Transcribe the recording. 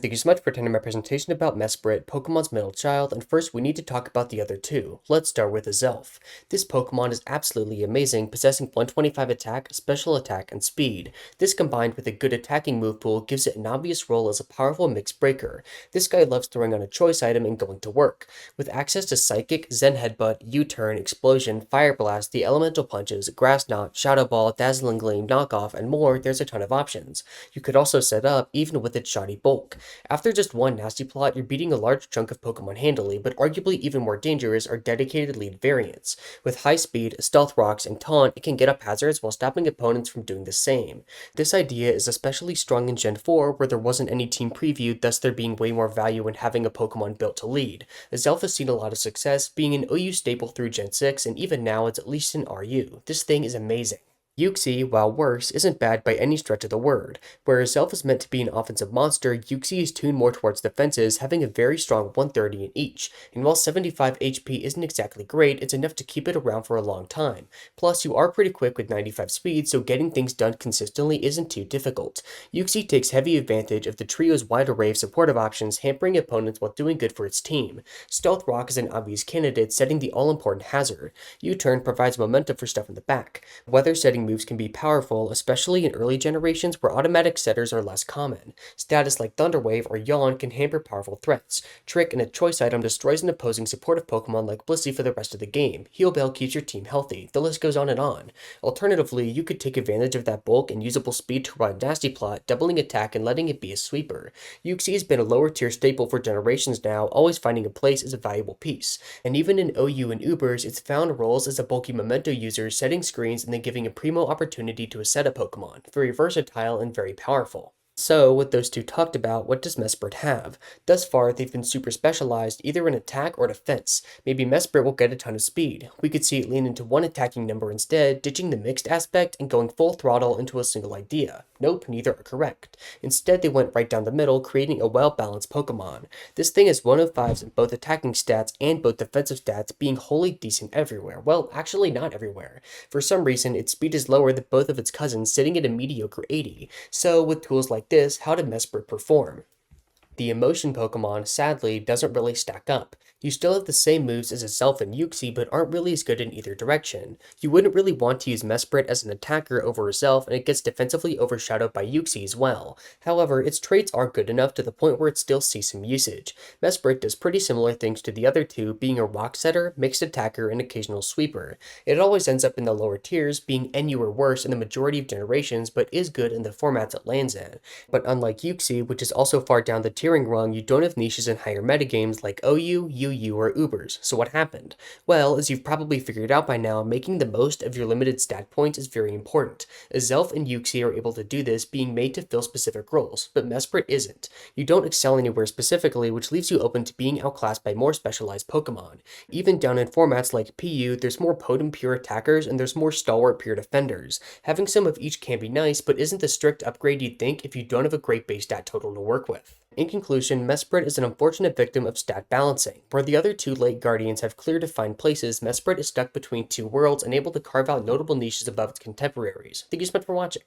Thank you so much for attending my presentation about Mesprit, Pokemon's middle child, and first we need to talk about the other two. Let's start with Azelf. This Pokemon is absolutely amazing, possessing 125 attack, special attack, and speed. This combined with a good attacking move pool gives it an obvious role as a powerful mix breaker. This guy loves throwing on a choice item and going to work. With access to Psychic, Zen Headbutt, U-Turn, Explosion, Fire Blast, the Elemental Punches, Grass Knot, Shadow Ball, Dazzling Gleam, Knockoff, and more, there's a ton of options. You could also set up even with its shoddy bulk. After just one nasty plot, you're beating a large chunk of Pokemon handily, but arguably even more dangerous are dedicated lead variants. With high speed, stealth rocks, and taunt, it can get up hazards while stopping opponents from doing the same. This idea is especially strong in Gen 4, where there wasn't any team preview, thus there being way more value in having a Pokemon built to lead. Azelf has seen a lot of success, being an OU staple through Gen 6, and even now it's at least an RU. This thing is amazing. Uxie, while worse, isn't bad by any stretch of the word. Whereas Zelf is meant to be an offensive monster, Uxie is tuned more towards defenses, having a very strong 130 in each, and while 75 HP isn't exactly great, it's enough to keep it around for a long time. Plus, you are pretty quick with 95 speed, so getting things done consistently isn't too difficult. Uxie takes heavy advantage of the trio's wide array of supportive options, hampering opponents while doing good for its team. Stealth Rock is an obvious candidate, setting the all-important hazard. U-Turn provides momentum for stuff in the back. Weather setting moves can be powerful, especially in early generations where automatic setters are less common. Status like Thunder Wave or Yawn can hamper powerful threats. Trick and a choice item destroys an opposing supportive Pokemon like Blissey for the rest of the game. Heal Bell keeps your team healthy. The list goes on and on. Alternatively, you could take advantage of that bulk and usable speed to run Nasty Plot, doubling attack and letting it be a sweeper. Uxie has been a lower tier staple for generations now, always finding a place as a valuable piece. And even in OU and Ubers, it's found roles as a bulky memento user, setting screens and then giving a primo opportunity to a set of Pokemon. Very versatile and very powerful. So, with those two talked about, what does Mesprit have? Thus far, they've been super specialized either in attack or defense. Maybe Mesprit will get a ton of speed. We could see it lean into one attacking number instead, ditching the mixed aspect and going full throttle into a single idea. Nope, neither are correct. Instead, they went right down the middle, creating a well-balanced Pokemon. This thing is 105s in both attacking stats and both defensive stats, being wholly decent everywhere. Well, actually not everywhere. For some reason, its speed is lower than both of its cousins, sitting at a mediocre 80. So, with tools like this, how did Mesprit perform? The emotion Pokemon, sadly, doesn't really stack up. You still have the same moves as Azelf and Uxie, but aren't really as good in either direction. You wouldn't really want to use Mesprit as an attacker over Azelf, and it gets defensively overshadowed by Uxie as well. However, its traits are good enough to the point where it still sees some usage. Mesprit does pretty similar things to the other two, being a rock setter, mixed attacker, and occasional sweeper. It always ends up in the lower tiers, being NU or worse in the majority of generations, but is good in the formats it lands in. But unlike Uxie, which is also far down the tiering rung, you don't have niches in higher metagames like OU, UU, or Ubers. So what happened? Well, as you've probably figured out by now, making the most of your limited stat points is very important. Azelf and Uxie are able to do this, being made to fill specific roles, but Mesprit isn't. You don't excel anywhere specifically, which leaves you open to being outclassed by more specialized Pokemon. Even down in formats like PU, there's more potent pure attackers and there's more stalwart pure defenders. Having some of each can be nice, but isn't the strict upgrade you'd think if you don't have a great base stat total to work with. In conclusion, Mesprit is an unfortunate victim of stat balancing. Where the other two late Guardians have clear defined places, Mesprit is stuck between two worlds and able to carve out notable niches above its contemporaries. Thank you so much for watching.